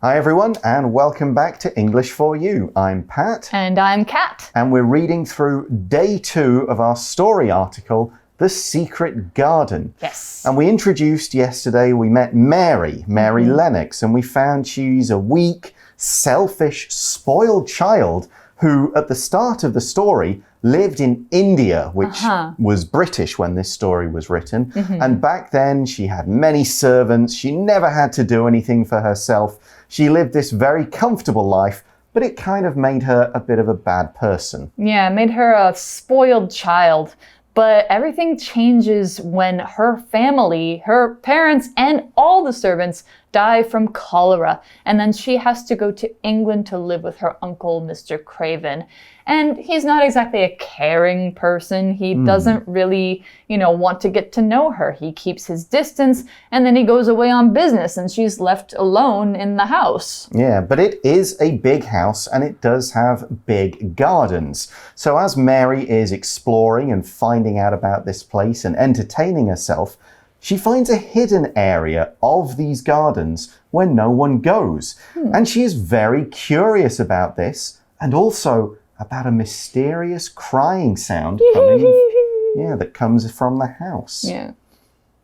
Hi everyone, and welcome back to English for You. I'm Pat. And I'm Kat. And we're reading through day 2 of our story article, The Secret Garden. Yes. And we introduced yesterday, we met Mary Lennox, and we found she's a weak, selfish, spoiled child who, at the start of the story, lived in India, which was British when this story was written. And back then, she had many servants. She never had to do anything for herself. She lived this very comfortable life, but it kind of made her a bit of a bad person. Yeah, it made her a spoiled child. But everything changes when her family, her parents, and all the servants die from cholera. And then she has to go to England to live with her uncle, Mr. Craven. And he's not exactly a caring person. He doesn't really, want to get to know her. He keeps his distance, and then he goes away on business, and she's left alone in the house. Yeah, but it is a big house, and it does have big gardens. So as Mary is exploring and finding out about this place and entertaining herself, she finds a hidden area of these gardens where no one goes. And she is very curious about this, and also about a mysterious crying sound that comes from the house. Yeah.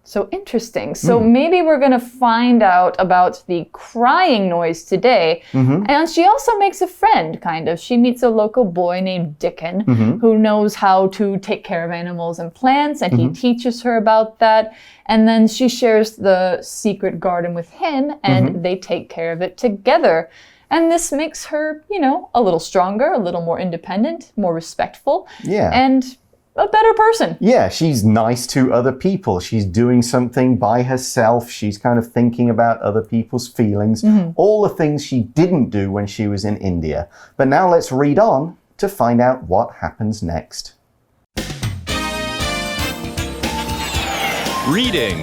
So interesting. So maybe we're going to find out about the crying noise today. And she also makes a friend, kind of. She meets a local boy named Dickon who knows how to take care of animals and plants, and he teaches her about that. And then she shares the secret garden with him, and they take care of it together. And this makes her, a little stronger, a little more independent, more respectful. Yeah. And a better person. Yeah, she's nice to other people. She's doing something by herself. She's kind of thinking about other people's feelings. All the things she didn't do when she was in India. But now let's read on to find out what happens next. Reading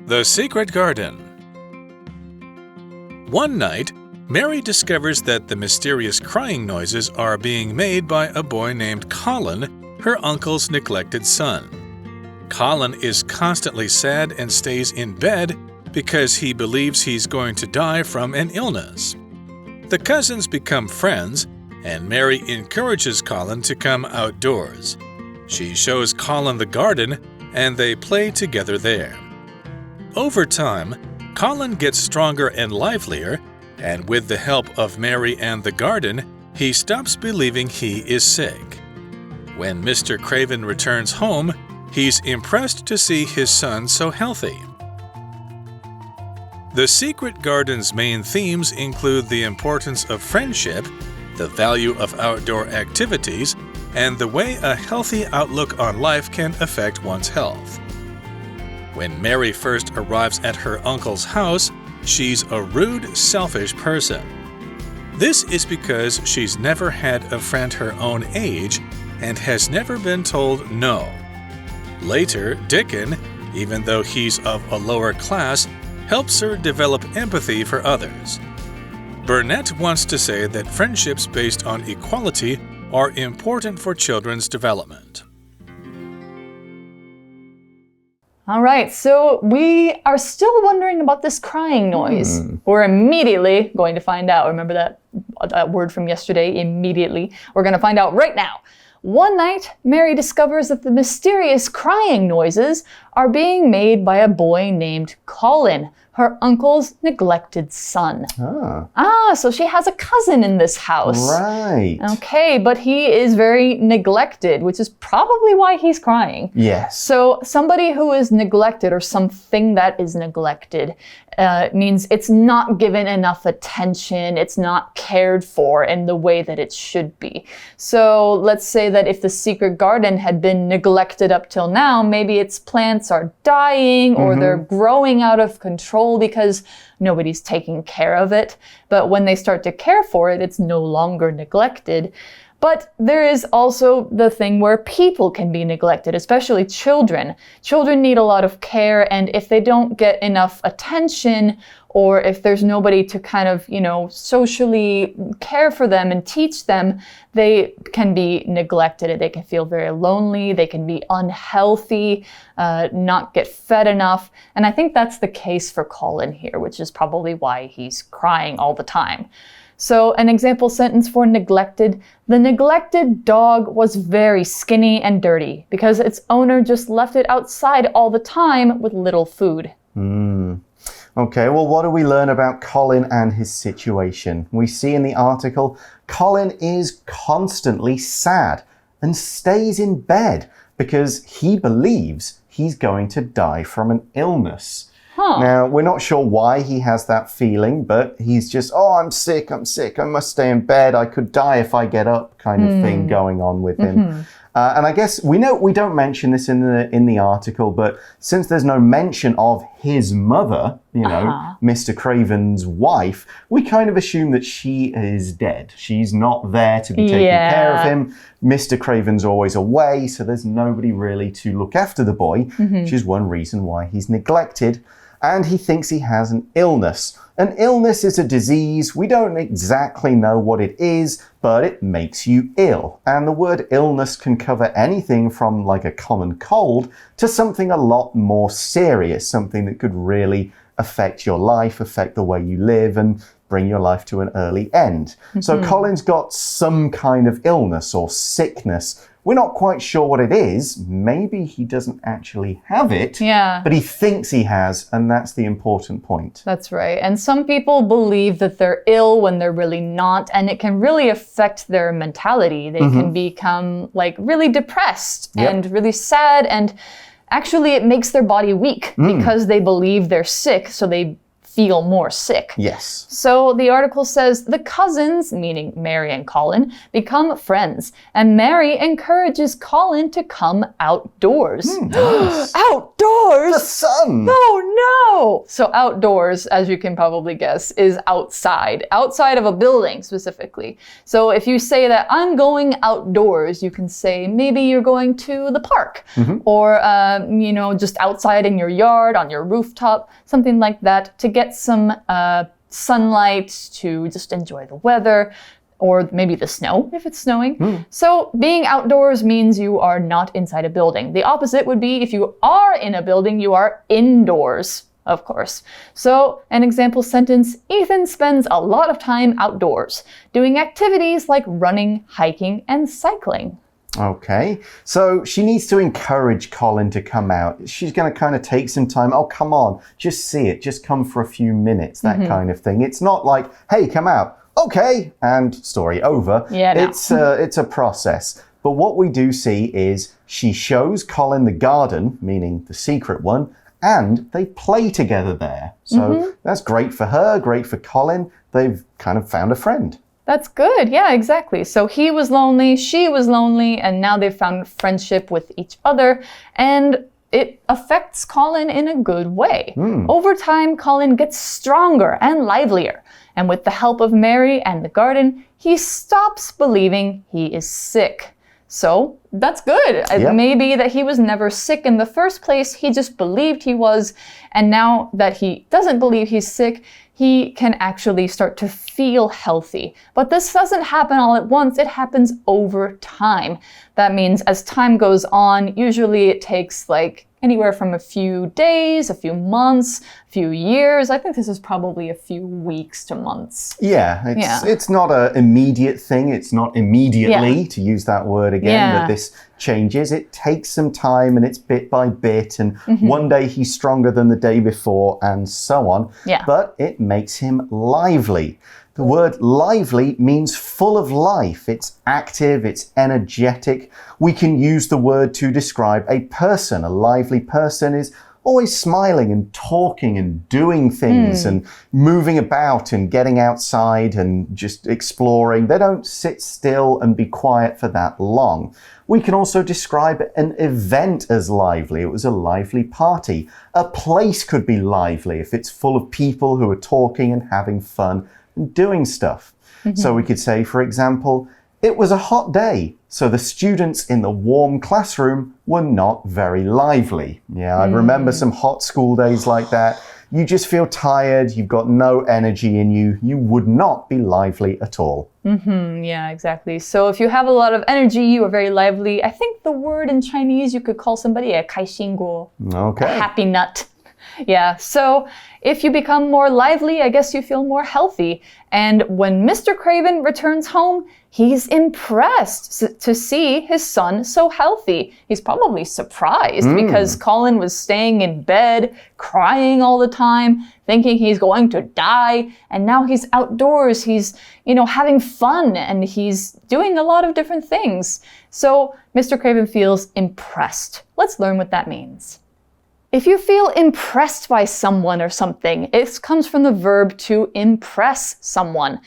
The Secret Garden. One night, Mary discovers that the mysterious crying noises are being made by a boy named Colin, her uncle's neglected son. Colin is constantly sad and stays in bed because he believes he's going to die from an illness. The cousins become friends, and Mary encourages Colin to come outdoors. She shows Colin the garden, and they play together there. Over time, Colin gets stronger and livelier, and with the help of Mary and the garden, he stops believing he is sick. When Mr. Craven returns home, he's impressed to see his son so healthy. The Secret Garden's main themes include the importance of friendship, the value of outdoor activities, and the way a healthy outlook on life can affect one's health. When Mary first arrives at her uncle's house, she's a rude, selfish person. This is because she's never had a friend her own age and has never been told no. Later, Dickon, even though he's of a lower class, helps her develop empathy for others. Burnett wants to say that friendships based on equality are important for children's development. All right, so we are still wondering about this crying noise. We're immediately going to find out. Remember that word from yesterday, immediately? We're going to find out right now. One night, Mary discovers that the mysterious crying noises are being made by a boy named Colin, her uncle's neglected son. So she has a cousin in this house. Right. Okay, but he is very neglected, which is probably why he's crying. Yes. So somebody who is neglected, or something that is neglected, means it's not given enough attention, it's not cared for in the way that it should be. So let's say that if the secret garden had been neglected up till now, maybe its plants are dying or they're growing out of control because nobody's taking care of it. But when they start to care for it, it's no longer neglected. But there is also the thing where people can be neglected, especially children. Children need a lot of care, and if they don't get enough attention, or if there's nobody to kind of, socially care for them and teach them, they can be neglected. They can feel very lonely. They can be unhealthy, not get fed enough. And I think that's the case for Colin here, which is probably why he's crying all the time. So an example sentence for neglected. The neglected dog was very skinny and dirty because its owner just left it outside all the time with little food. Okay, well, what do we learn about Colin and his situation? We see in the article, Colin is constantly sad and stays in bed because he believes he's going to die from an illness. Now, we're not sure why he has that feeling, but he's just, I'm sick, I must stay in bed, I could die if I get up kind of thing going on with him. And I guess we don't mention this in the article, but since there's no mention of his mother, Mr. Craven's wife, we kind of assume that she is dead. She's not there to be taking care of him. Mr. Craven's always away, so there's nobody really to look after the boy, which is one reason why he's neglected. And he thinks he has an illness. An illness is a disease. We don't exactly know what it is, but it makes you ill. And the word illness can cover anything from like a common cold to something a lot more serious, something that could really affect your life, affect the way you live, and bring your life to an early end. So Colin's got some kind of illness or sickness. We're not quite sure what it is. Maybe he doesn't actually have it, but he thinks he has, and that's the important point. That's right. And some people believe that they're ill when they're really not, and it can really affect their mentality. They can become like really depressed and really sad, and actually it makes their body weak because they believe they're sick, so they feel more sick. Yes. So the article says the cousins, meaning Mary and Colin, become friends, and Mary encourages Colin to come outdoors. Nice. Outdoors? The sun! Oh no! So outdoors, as you can probably guess, is outside of a building specifically. So if you say that I'm going outdoors, you can say maybe you're going to the park, or just outside in your yard, on your rooftop, something like that, to get some sunlight, to just enjoy the weather, or maybe the snow if it's snowing. So being outdoors means you are not inside a building. The opposite would be if you are in a building, you are indoors, of course. So an example sentence, Ethan spends a lot of time outdoors, doing activities like running, hiking, and cycling. Okay, so she needs to encourage Colin to come out. She's going to kind of take some time. Oh, come on, just see it. Just come for a few minutes, that kind of thing. It's not like, hey, come out. Okay, and story over. Yeah, no. It's a process. But what we do see is she shows Colin the garden, meaning the secret one, and they play together there. So that's great for her, great for Colin. They've kind of found a friend. That's good. Yeah, exactly. So he was lonely, she was lonely, and now they've found friendship with each other, and it affects Colin in a good way. Over time, Colin gets stronger and livelier, and with the help of Mary and the garden, he stops believing he is sick. So that's good. It may be that he was never sick in the first place, he just believed he was, and now that he doesn't believe he's sick, he can actually start to feel healthy. But this doesn't happen all at once, it happens over time. That means as time goes on, usually it takes like anywhere from a few days, a few months, a few years. I think this is probably a few weeks to months. Yeah, it's not an immediate thing. It's not immediately, to use that word again, that this changes. It takes some time and it's bit by bit. And one day he's stronger than the day before and so on. But it makes him lively. The word lively means full of life. It's active, it's energetic. We can use the word to describe a person. A lively person is always smiling and talking and doing things and moving about and getting outside and just exploring. They don't sit still and be quiet for that long. We can also describe an event as lively. It was a lively party. A place could be lively if it's full of people who are talking and having fun and doing stuff. So we could say, for example, It was a hot day, so the students in the warm classroom were not very lively. Yeah, I remember some hot school days like that. You just feel tired, you've got no energy in you, you would not be lively at all. Yeah, exactly. So if you have a lot of energy, you are very lively. I think the word in Chinese, you could call somebody a 开心果, Okay. a happy nut. Yeah, so if you become more lively, I guess you feel more healthy. And when Mr. Craven returns home, he's impressed to see his son so healthy. He's probably surprised because Colin was staying in bed, crying all the time, thinking he's going to die. And now he's outdoors, he's, having fun, and he's doing a lot of different things. So Mr. Craven feels impressed. Let's learn what that means. If you feel impressed by someone or something, it comes from the verb to impress someone.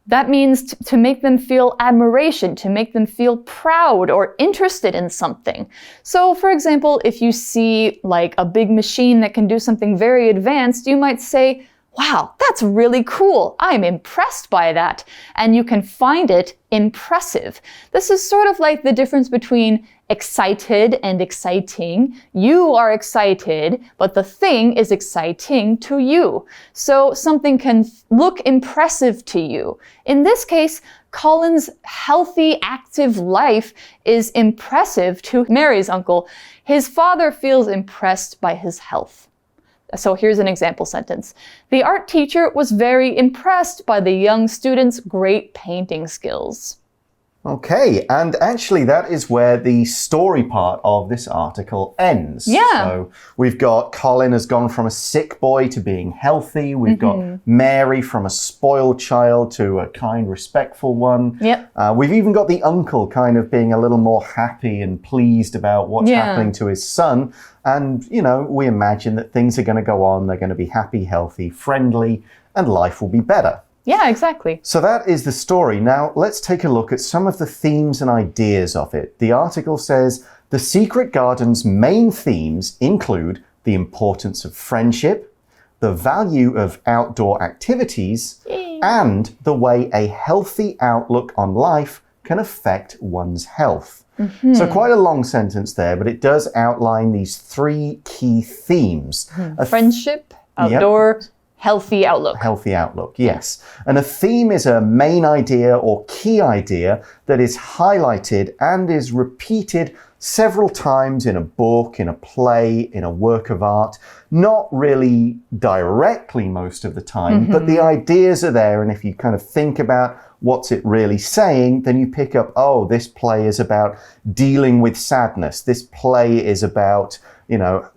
That means to make them feel admiration, to make them feel proud or interested in something. So, for example, if you see like a big machine that can do something very advanced, you might say, wow, that's really cool. I'm impressed by that. And you can find it impressive. This is sort of like the difference between excited and exciting. You are excited, but the thing is exciting to you. So something can look impressive to you. In this case, Colin's healthy, active life is impressive to Mary's uncle. His father feels impressed by his health. So here's an example sentence. The art teacher was very impressed by the young student's great painting skills. Okay, and actually that is where the story part of this article ends. Yeah. So we've got Colin has gone from a sick boy to being healthy. We've got Mary from a spoiled child to a kind, respectful one. Yep. We've even got the uncle kind of being a little more happy and pleased about what's happening to his son. And, we imagine that things are going to go on. They're going to be happy, healthy, friendly, and life will be better. Yeah, exactly. So that is the story. Now, let's take a look at some of the themes and ideas of it. The article says, The Secret Garden's main themes include the importance of friendship, the value of outdoor activities, and the way a healthy outlook on life can affect one's health. So quite a long sentence there, but it does outline these three key themes. Friendship, outdoor, healthy outlook. Healthy outlook, yes. And a theme is a main idea or key idea that is highlighted and is repeated several times in a book, in a play, in a work of art. Not really directly most of the time, but the ideas are there. And if you kind of think about what's it really saying, then you pick up, oh, this play is about dealing with sadness. This play is about,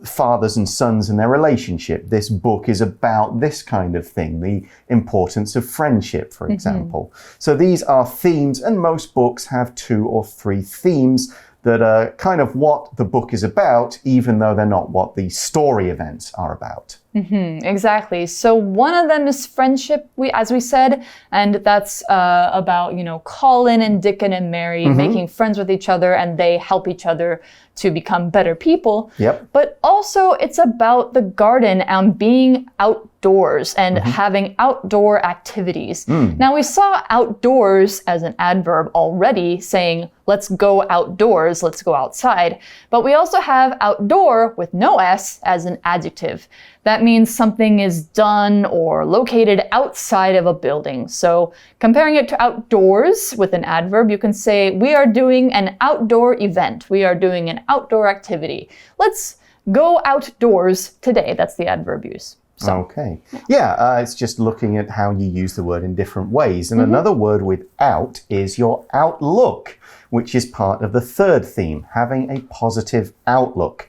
fathers and sons and their relationship. This book is about this kind of thing, the importance of friendship, for example. So these are themes, and most books have 2 or 3 themes that are kind of what the book is about, even though they're not what the story events are about. Exactly. So one of them is friendship, as we said, and that's about, Colin and Dickon and Mary making friends with each other, and they help each other to become better people. Yep. But also it's about the garden and being outdoors and having outdoor activities. Now we saw outdoors as an adverb already, saying let's go outdoors, let's go outside. But we also have outdoor with no S as an adjective. That means something is done or located outside of a building. So comparing it to outdoors with an adverb, you can say we are doing an outdoor event. We are doing an outdoor activity. Let's go outdoors today. That's the adverb use. So. Okay. Yeah, it's just looking at how you use the word in different ways. And another word with out is your outlook, which is part of the third theme, having a positive outlook.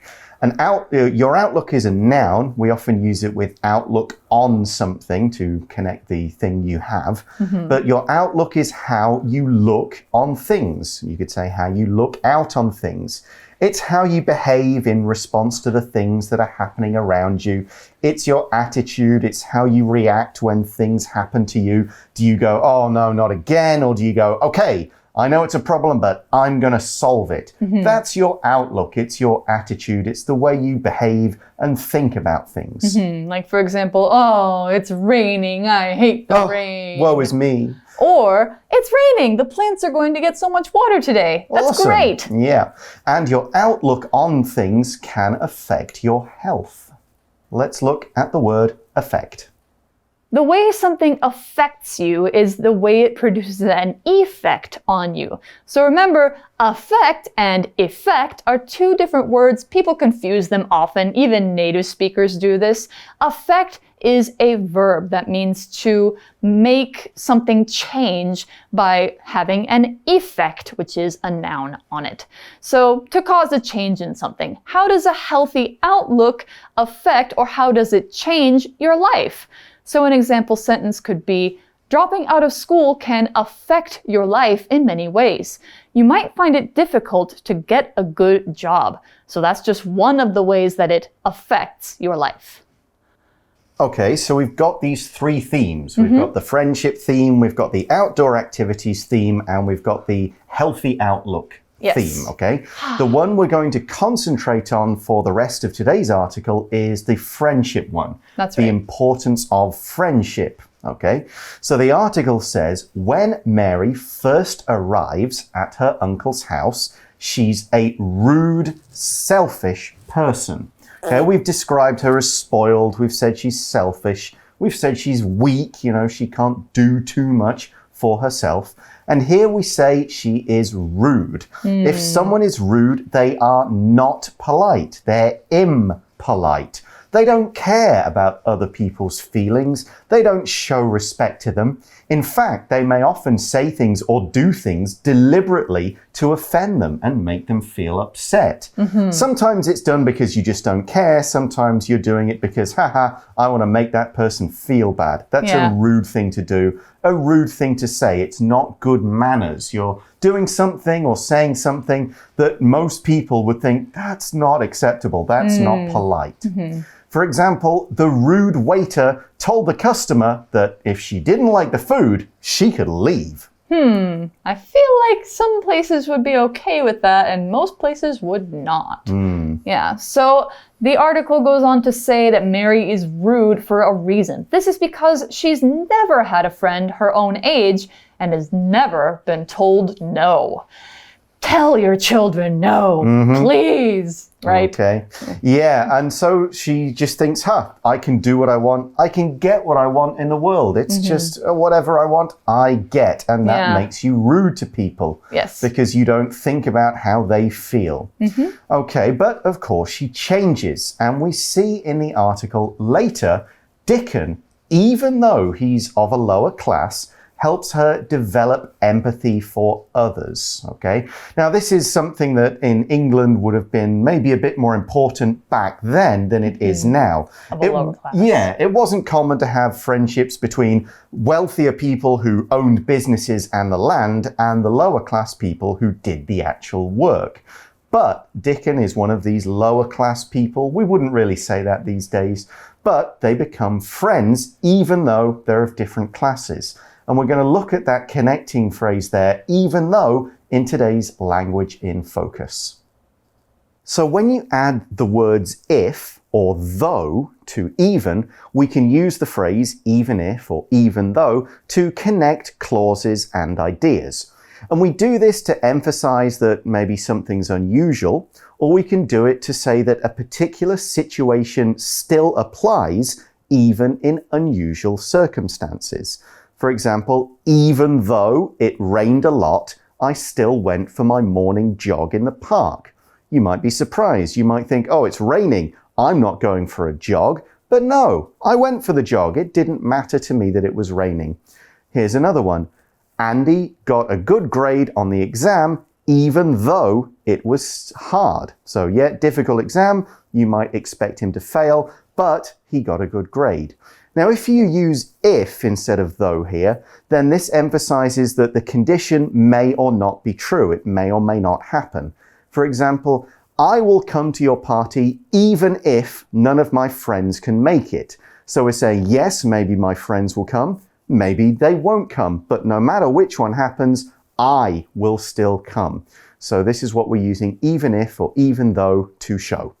Your outlook is a noun. We often use it with outlook on something to connect the thing you have. But your outlook is how you look on things. You could say how you look out on things. It's how you behave in response to the things that are happening around you. It's your attitude. It's how you react when things happen to you. Do you go, oh no, not again? Or do you go, okay, I know it's a problem, but I'm going to solve it. That's your outlook. It's your attitude. It's the way you behave and think about things. Like, for example, oh, it's raining. I hate the rain. Woe is me. Or, it's raining. The plants are going to get so much water today. That's Awesome. great. Yeah. And your outlook on things can affect your health. Let's look at the word affect. The way something affects you is the way it produces an effect on you. So remember, affect and effect are two different words. People confuse them often. Even native speakers do this. Affect is a verb that means to make something change by having an effect, which is a noun on it. So to cause a change in something, how does a healthy outlook affect, or how does it change your life? So an example sentence could be, dropping out of school can affect your life in many ways. You might find it difficult to get a good job. So that's just one of the ways that it affects your life. Okay, so we've got these three themes. We've got the friendship theme, we've got the outdoor activities theme, and we've got the healthy outlook theme, okay? The one we're going to concentrate on for the rest of today's article is the friendship one. That's right. The importance of friendship, okay? So the article says, when Mary first arrives at her uncle's house, she's a rude, selfish person. Okay, we've described her as spoiled, we've said she's selfish, we've said she's weak, you know, she can't do too much for herself. And here we say she is rude. If someone is rude, they are not polite. They're impolite. They don't care about other people's feelings. They don't show respect to them. In fact, they may often say things or do things deliberately to offend them and make them feel upset. Sometimes it's done because you just don't care. Sometimes you're doing it because, haha, I want to make that person feel bad. That's a rude thing to do, a rude thing to say. It's not good manners. You're doing something or saying something that most people would think, that's not acceptable. That's not polite. For example, the rude waiter told the customer that if she didn't like the food, she could leave. I feel like some places would be okay with that and most places would not. Yeah, so the article goes on to say that Mary is rude for a reason. This is because she's never had a friend her own age and has never been told no. Tell your children no, please, right? Okay. Yeah, and so she just thinks, I can do what I want. I can get what I want in the world. It's just whatever I want, I get. And that makes you rude to people. Yes. Because you don't think about how they feel. Okay, but of course she changes. And we see in the article later, Dickon, even though he's of a lower class, helps her develop empathy for others, okay? Now, this is something that in England would have been maybe a bit more important back then than it is now. Of a lower class. Yeah, it wasn't common to have friendships between wealthier people who owned businesses and the land and the lower class people who did the actual work. But Dickon is one of these lower class people. We wouldn't really say that these days, but they become friends even though they're of different classes. And we're going to look at that connecting phrase there, even though, in today's language in focus. So when you add the words if or though to even, we can use the phrase even if or even though to connect clauses and ideas. And we do this to emphasize that maybe something's unusual, or we can do it to say that a particular situation still applies even in unusual circumstances. For example, even though it rained a lot, I still went for my morning jog in the park. You might be surprised. You might think, oh, it's raining. I'm not going for a jog. But no, I went for the jog. It didn't matter to me that it was raining. Here's another one. Andy got a good grade on the exam, even though it was hard. So yeah, difficult exam. You might expect him to fail, but he got a good grade. Now, if you use if instead of though here, then this emphasizes that the condition may or not be true. It may or may not happen. For example, I will come to your party even if none of my friends can make it. So we're saying, yes, maybe my friends will come. Maybe they won't come. But no matter which one happens, I will still come. So this is what we're using even if or even though to show.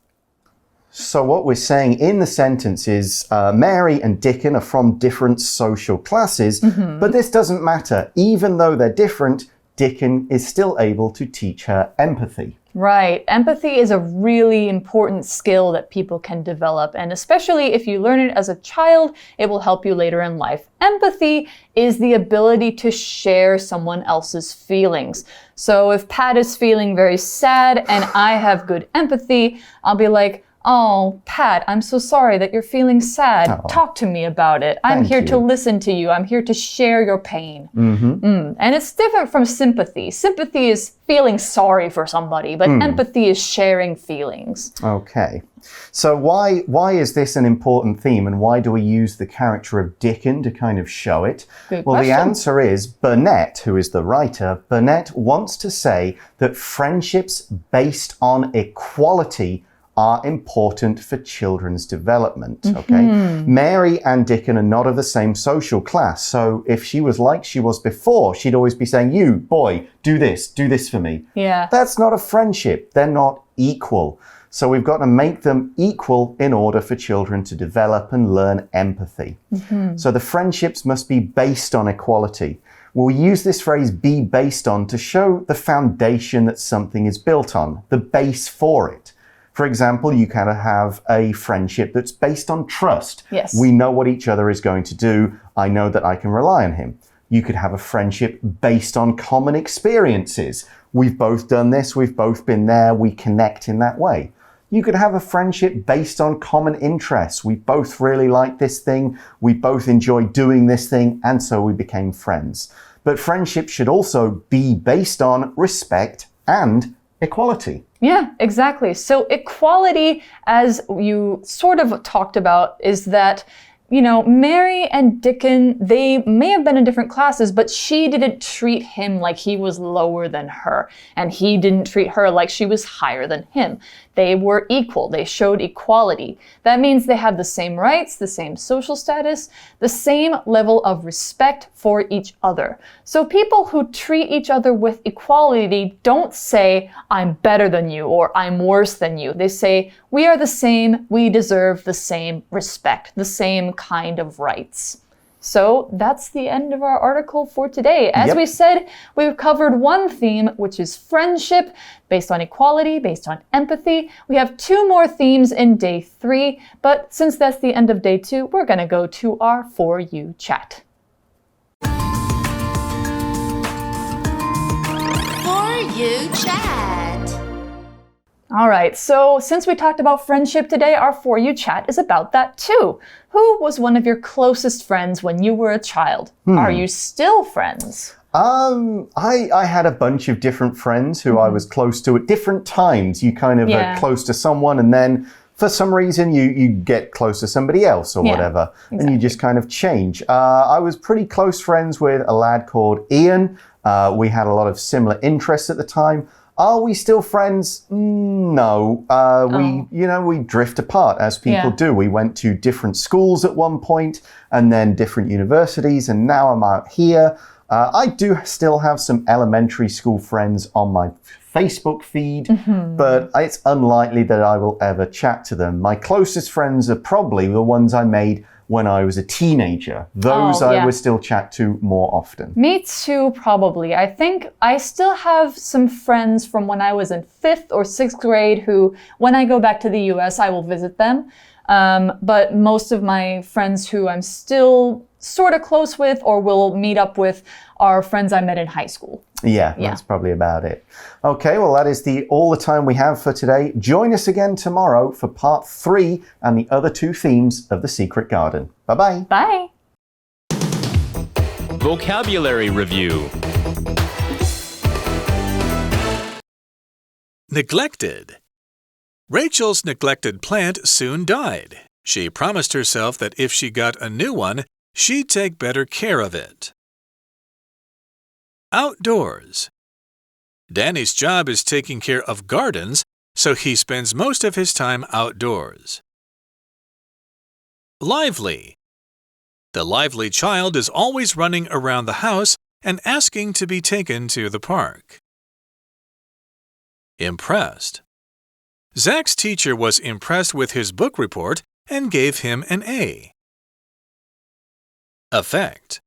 So what we're saying in the sentence is Mary and Dickon are from different social classes, but this doesn't matter. Even though they're different, Dickon is still able to teach her empathy. Right. Empathy is a really important skill that people can develop, and especially if you learn it as a child, it will help you later in life. Empathy is the ability to share someone else's feelings. So if Pat is feeling very sad and I have good empathy, I'll be like, oh, Pat, I'm so sorry that you're feeling sad. Oh, talk to me about it. I'm here to listen to you. I'm here to share your pain. And it's different from sympathy. Sympathy is feeling sorry for somebody, but empathy is sharing feelings. Okay. So why is this an important theme, and why do we use the character of Dickon to kind of show it? Good well, question. The answer is Burnett, who is the writer. Burnett wants to say that friendships based on equality are important for children's development, okay? Mary and Dickon are not of the same social class, so if she was like she was before, she'd always be saying, you, boy, do this for me. Yeah. That's not a friendship. They're not equal. So we've got to make them equal in order for children to develop and learn empathy. So the friendships must be based on equality. We'll use this phrase, be based on, to show the foundation that something is built on, the base for it. For example, you kind of have a friendship that's based on trust. Yes. We know what each other is going to do. I know that I can rely on him. You could have a friendship based on common experiences. We've both done this. We've both been there. We connect in that way. You could have a friendship based on common interests. We both really like this thing. We both enjoy doing this thing. And so we became friends. But friendship should also be based on respect and equality. Yeah, exactly. So equality, as you sort of talked about, is that, you know, Mary and Dickon, they may have been in different classes, but she didn't treat him like he was lower than her, and he didn't treat her like she was higher than him. They were equal. They showed equality. That means they have the same rights, the same social status, the same level of respect for each other. So people who treat each other with equality don't say, I'm better than you or I'm worse than you. They say, we are the same, we deserve the same respect, the same kind of rights. So that's the end of our article for today. As we said, we've covered one theme, which is friendship, based on equality, based on empathy. We have 2 more themes in day 3, but since that's the end of day 2, we're going to go to our For You chat. For You chat. All right, so since we talked about friendship today, our For You chat is about that too. Who was one of your closest friends when you were a child? Are you still friends? I had a bunch of different friends who I was close to at different times. You kind of are close to someone, and then for some reason you get close to somebody else or whatever, and you just kind of change. I was pretty close friends with a lad called Ian. We had a lot of similar interests at the time. Are we still friends? No. We drift apart as people do. We went to different schools at one point and then different universities, and now I'm out here. I do still have some elementary school friends on my Facebook feed, but it's unlikely that I will ever chat to them. My closest friends are probably the ones I made when I was a teenager. Those I would still chat to more often. Me too, probably. I think I still have some friends from when I was in 5th or 6th grade who, when I go back to the US, I will visit them. But most of my friends who I'm still sort of close with or will meet up with are friends I met in high school. Yeah, that's probably about it. Okay, well, that is all the time we have for today. Join us again tomorrow for part 3 and the other 2 themes of The Secret Garden. Bye-bye. Bye. Vocabulary Review. Neglected. Rachel's neglected plant soon died. She promised herself that if she got a new one, she'd take better care of it. Outdoors. Danny's job is taking care of gardens, so he spends most of his time outdoors. Lively. The lively child is always running around the house, and asking to be taken to the park. Impressed. Zach's teacher was impressed with his book report and gave him an A. Affect.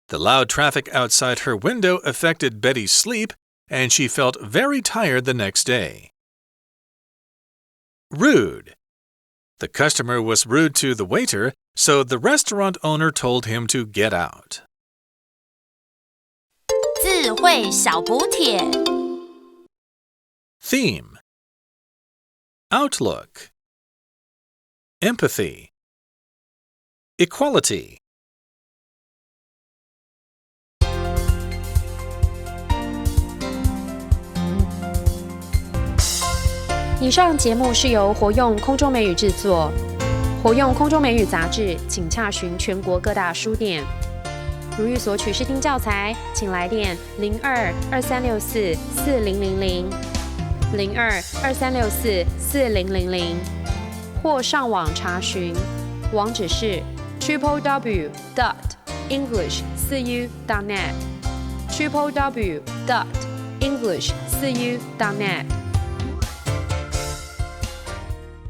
The loud traffic outside her window affected Betty's sleep, and she felt very tired the next day. Rude. The customer was rude to the waiter, so the restaurant owner told him to get out. 智慧小补帖 Theme. Outlook. Empathy. Equality. 以上节目是由活用空中美语制作，活用空中美语杂志，请洽询全国各大书店。如欲索取试听教材，请来电02-2364-4000 02-2364-4000，或上网查询，网址是 www.english4u.net www.english4u.net